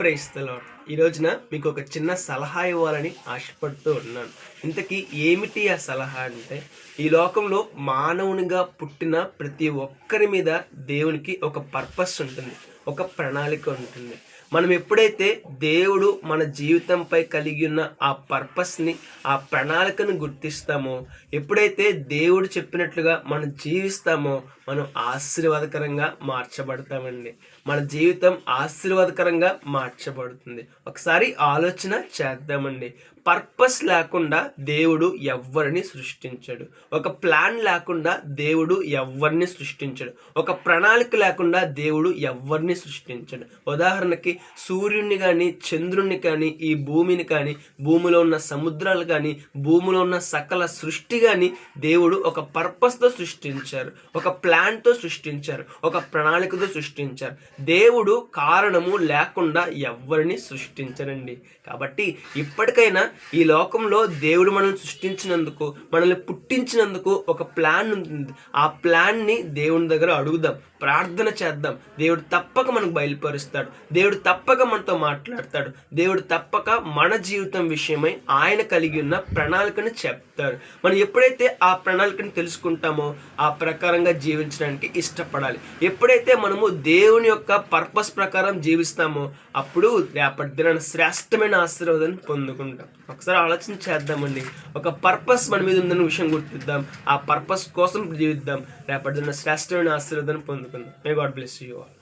Praise the lord. ఈ రోజున మీకు ఒక చిన్న సలహా ఇవ్వాలని ఆశపడుతూ ఉన్నాను. ఇంతకీ ఏమిటి ఆ సలహా అంటే, ఈ లోకంలో మానవునిగా పుట్టిన ప్రతి ఒక్కరి మీద దేవునికి ఒక పర్పస్ ఉంటుంది. ఒక ప్రణాళిక ఉంటుంది. మనం ఎప్పుడైతే దేవుడు మన జీవితంపై కలిగి ఉన్న ఆ పర్పస్‌ని, ఆ ప్రణాళికను గుర్తిస్తామో, ఎప్పుడైతే దేవుడు చెప్పినట్లుగా మనం జీవిస్తామో, మనం ఆశీర్వాదకరంగా మార్చబడతామండి. మన జీవితం ఆశీర్వాదకరంగా మార్చబడుతుంది. ఒకసారి ఆలోచన చేద్దామండి. పర్పస్ లేకుండా దేవుడు ఎవ్వరిని సృష్టించడు. ఒక ప్లాన్ లేకుండా దేవుడు ఎవ్వరిని సృష్టించడు. ఒక ప్రణాళిక లేకుండా దేవుడు ఎవ్వరిని సృష్టించడు. ఉదాహరణకి సూర్యుడిని కానీ, చంద్రుడిని కానీ, ఈ భూమిని కానీ, భూమిలో ఉన్న సముద్రాలు కానీ, భూమిలో ఉన్న సకల సృష్టి కానీ దేవుడు ఒక పర్పస్తో సృష్టించారు. ఒక ప్లాన్తో సృష్టించారు. ఒక ప్రణాళికతో సృష్టించారు. దేవుడు కారణము లేకుండా ఎవ్వరిని సృష్టించరండి. కాబట్టి ఇప్పటికైనా ఈ లోకంలో దేవుడు మనల్ని సృష్టించినందుకు, మనల్ని పుట్టించినందుకు ఒక ప్లాన్ ఉంటుంది. ఆ ప్లాన్ని దేవుని దగ్గర అడుగుదాం, ప్రార్థన చేద్దాం. దేవుడు తప్పక మనకు బయలుపరుస్తాడు. దేవుడు తప్పక మనతో మాట్లాడతాడు. దేవుడు తప్పక మన జీవితం విషయమై ఆయన కలిగి ఉన్న ప్రణాళికను చెప్తాడు. మనం ఎప్పుడైతే ఆ ప్రణాళికను తెలుసుకుంటామో ఆ ప్రకారంగా జీవించడానికి ఇష్టపడాలి. ఎప్పుడైతే మనము దేవుని యొక్క పర్పస్ ప్రకారం జీవిస్తామో అప్పుడు రేపటి దినాన శ్రేష్టమైన ఆశీర్వాదాన్ని పొందుకుంటాం. ఒకసారి ఆలోచన చేద్దామండి. ఒక పర్పస్ మన మీద ఉందన్న విషయం గుర్తిద్దాం. ఆ పర్పస్ కోసం జీవిద్దాం. రేపటి దినాన శ్రేష్టమైన ఆశీర్వాదాన్ని పొందుకుందాం. May God bless you all.